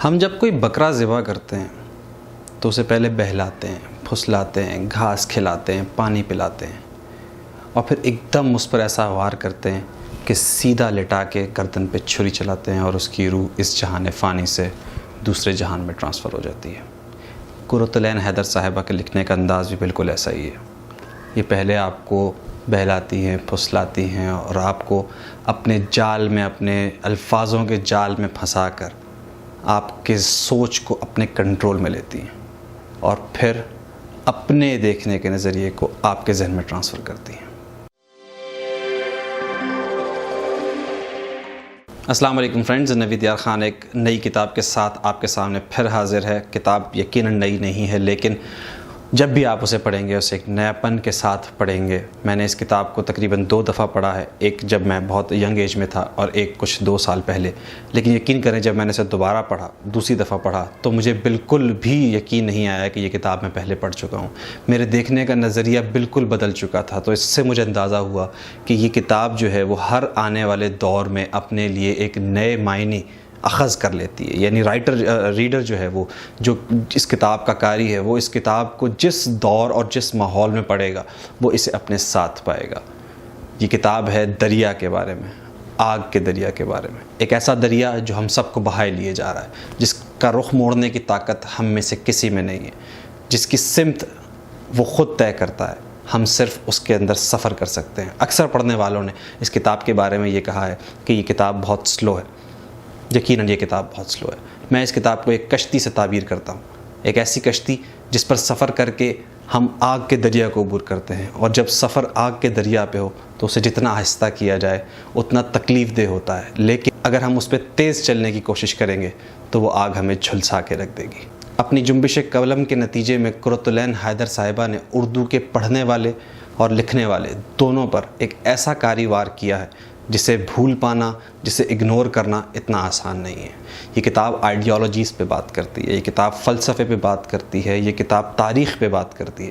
ہم جب کوئی بکرا ذبح کرتے ہیں تو اسے پہلے بہلاتے ہیں، پھسلاتے ہیں، گھاس کھلاتے ہیں، پانی پلاتے ہیں، اور پھر ایک دم اس پر ایسا وار کرتے ہیں کہ سیدھا لٹا کے گردن پہ چھری چلاتے ہیں اور اس کی روح اس جہان فانی سے دوسرے جہان میں ٹرانسفر ہو جاتی ہے۔ قرۃ العین حیدر صاحبہ کے لکھنے کا انداز بھی بالکل ایسا ہی ہے۔ یہ پہلے آپ کو بہلاتی ہیں، پھسلاتی ہیں اور آپ کو اپنے جال میں، اپنے الفاظوں کے جال میں پھنسا کر آپ کے سوچ کو اپنے کنٹرول میں لیتی ہیں اور پھر اپنے دیکھنے کے نظریے کو آپ کے ذہن میں ٹرانسفر کرتی ہیں۔ السلام علیکم فرینڈز، نوید یار خان ایک نئی کتاب کے ساتھ آپ کے سامنے پھر حاضر ہے۔ کتاب یقیناً نئی نہیں ہے، لیکن جب بھی آپ اسے پڑھیں گے اسے ایک نیا پن کے ساتھ پڑھیں گے۔ میں نے اس کتاب کو تقریباً 2 دفعہ پڑھا ہے، ایک جب میں بہت ینگ ایج میں تھا اور ایک کچھ 2 سال پہلے، لیکن یقین کریں جب میں نے اسے دوبارہ پڑھا، دوسری دفعہ پڑھا، تو مجھے بالکل بھی یقین نہیں آیا کہ یہ کتاب میں پہلے پڑھ چکا ہوں۔ میرے دیکھنے کا نظریہ بالکل بدل چکا تھا، تو اس سے مجھے اندازہ ہوا کہ یہ کتاب جو ہے وہ ہر آنے والے دور میں اپنے لیے ایک نئے معنی اخذ کر لیتی ہے۔ یعنی ریڈر جو ہے وہ جو اس کتاب کا قاری ہے، وہ اس کتاب کو جس دور اور جس ماحول میں پڑھے گا وہ اسے اپنے ساتھ پائے گا۔ یہ کتاب ہے دریا کے بارے میں، آگ کے دریا کے بارے میں۔ ایک ایسا دریا جو ہم سب کو بہائے لیے جا رہا ہے، جس کا رخ موڑنے کی طاقت ہم میں سے کسی میں نہیں ہے، جس کی سمت وہ خود طے کرتا ہے، ہم صرف اس کے اندر سفر کر سکتے ہیں۔ اکثر پڑھنے والوں نے اس کتاب کے بارے میں یہ کہا ہے کہ یہ کتاب بہت سلو ہے۔ یقیناً یہ کتاب بہت سلو ہے۔ میں اس کتاب کو ایک کشتی سے تعبیر کرتا ہوں، ایک ایسی کشتی جس پر سفر کر کے ہم آگ کے دریا کو عبور کرتے ہیں، اور جب سفر آگ کے دریا پہ ہو تو اسے جتنا آہستہ کیا جائے اتنا تکلیف دہ ہوتا ہے، لیکن اگر ہم اس پہ تیز چلنے کی کوشش کریں گے تو وہ آگ ہمیں جھلسا کے رکھ دے گی۔ اپنی جنبش قلم کے نتیجے میں قرۃ العین حیدر صاحبہ نے اردو کے پڑھنے والے اور لکھنے والے دونوں پر ایک ایسا کاری وار کیا ہے جسے بھول پانا، جسے اگنور کرنا اتنا آسان نہیں ہے۔ یہ کتاب آئیڈیالوجیز پہ بات کرتی ہے، یہ کتاب فلسفے پہ بات کرتی ہے، یہ کتاب تاریخ پہ بات کرتی ہے،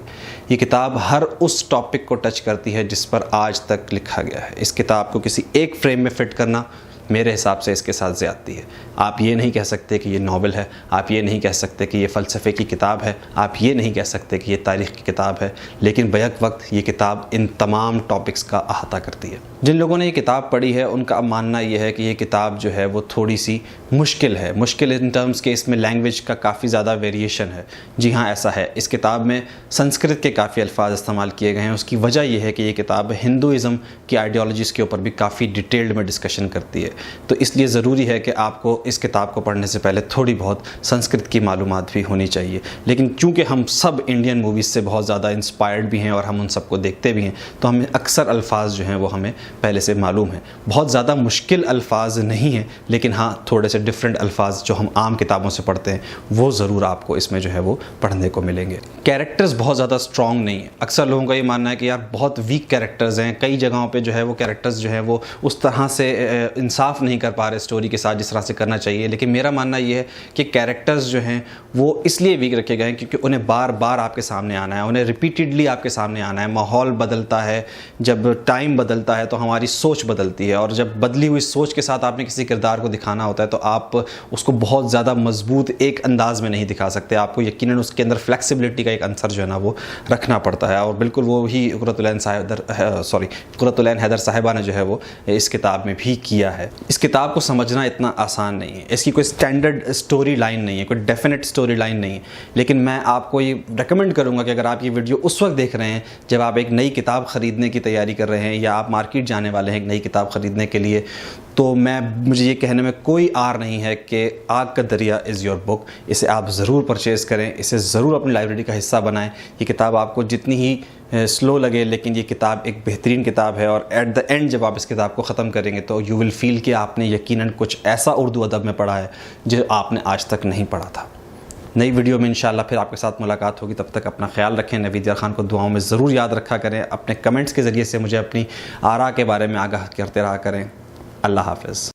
یہ کتاب ہر اس ٹاپک کو ٹچ کرتی ہے جس پر آج تک لکھا گیا ہے۔ اس کتاب کو کسی ایک فریم میں فٹ کرنا میرے حساب سے اس کے ساتھ زیادتی ہے۔ آپ یہ نہیں کہہ سکتے کہ یہ ناول ہے، آپ یہ نہیں کہہ سکتے کہ یہ فلسفے کی کتاب ہے، آپ یہ نہیں کہہ سکتے کہ یہ تاریخ کی کتاب ہے، لیکن بیک وقت یہ کتاب ان تمام ٹاپکس کا احاطہ کرتی ہے۔ جن لوگوں نے یہ کتاب پڑھی ہے ان کا ماننا یہ ہے کہ یہ کتاب جو ہے وہ تھوڑی سی مشکل ہے، مشکل ان ٹرمز کہ اس میں لینگویج کا کافی زیادہ ویریشن ہے۔ جی ہاں، ایسا ہے۔ اس کتاب میں سنسکرت کے کافی الفاظ استعمال کیے گئے ہیں۔ اس کی وجہ یہ ہے کہ یہ کتاب ہندوازم کی آئیڈیالوجیز کے اوپر بھی کافی ڈیٹیلڈ میں ڈسکشن کرتی ہے، تو اس لیے ضروری ہے کہ آپ کو اس کتاب کو پڑھنے سے پہلے تھوڑی بہت سنسکرت کی معلومات بھی ہونی چاہیے۔ لیکن چونکہ ہم سب انڈین موویز سے بہت زیادہ انسپائرڈ بھی ہیں اور ہم ان سب کو دیکھتے بھی ہیں، تو ہمیں اکثر الفاظ جو ہیں وہ ہمیں پہلے سے معلوم ہیں۔ بہت زیادہ مشکل الفاظ نہیں ہیں، لیکن ہاں تھوڑے سے ڈفرینٹ الفاظ جو ہم عام کتابوں سے پڑھتے ہیں وہ ضرور آپ کو اس میں جو ہے وہ پڑھنے کو ملیں گے۔ کیریکٹرز بہت زیادہ اسٹرانگ نہیں ہیں۔ اکثر لوگوں کا یہ ماننا ہے کہ یار بہت ویک کیریکٹرز ہیں، کئی جگہوں پہ جو ہے وہ کیریکٹرز جو ہیں وہ اس طرح سے انصاف نہیں کر پا رہے اسٹوری کے ساتھ جس طرح سے کرنا چاہیے، لیکن میرا ماننا یہ ہے کہ کیریکٹرز جو ہیں وہ اس لیے ویک رکھے گئے ہیں کیونکہ انہیں بار بار آپ کے سامنے آنا ہے، انہیں ریپیٹیڈلی آپ کے سامنے آنا ہے۔ ماحول بدلتا ہے، جب ٹائم بدلتا ہے تو ہماری سوچ بدلتی ہے، اور جب بدلی ہوئی سوچ کے ساتھ آپ نے کسی کردار کو دکھانا ہوتا ہے تو آپ اس کو بہت زیادہ مضبوط ایک انداز میں نہیں دکھا سکتے۔ آپ کو یقیناً اس کے اندر فلیکسیبلٹی کا ایک عنصر جو ہے نا وہ رکھنا پڑتا ہے، اور بالکل وہی قرۃ العین حیدر صاحبہ نے جو ہے وہ اس کتاب میں بھی کیا ہے۔ اس کتاب کو سمجھنا اتنا آسان نہیں ہے، اس کی کوئی سٹینڈرڈ سٹوری لائن نہیں ہے، کوئی ڈیفینٹ سٹوری لائن نہیں ہے، لیکن میں آپ کو یہ ریکمینڈ کروں گا کہ اگر آپ یہ ویڈیو اس وقت دیکھ رہے ہیں جب آپ ایک نئی کتاب خریدنے کی تیاری کر رہے ہیں یا آپ مارکیٹ جانے والے ہیں ایک نئی کتاب خریدنے کے لیے، تو مجھے یہ کہنے میں کوئی آر نہیں ہے کہ آگ کا دریا از یور بک۔ اسے آپ ضرور پرچیز کریں، اسے ضرور اپنی لائبریری کا حصہ بنائیں۔ یہ کتاب آپ کو جتنی ہی سلو لگے لیکن یہ کتاب ایک بہترین کتاب ہے، اور ایٹ دا اینڈ جب آپ اس کتاب کو ختم کریں گے تو یو ول فیل کہ آپ نے یقیناً کچھ ایسا اردو ادب میں پڑھا ہے جو آپ نے آج تک نہیں پڑھا تھا۔ نئی ویڈیو میں انشاءاللہ پھر آپ کے ساتھ ملاقات ہوگی، تب تک اپنا خیال رکھیں۔ نوید یار خان کو دعاؤں میں ضرور یاد رکھا کریں، اپنے کمنٹس کے ذریعے سے مجھے اپنی آراء کے بارے میں آگاہ کرتے رہا کریں۔ اللہ حافظ۔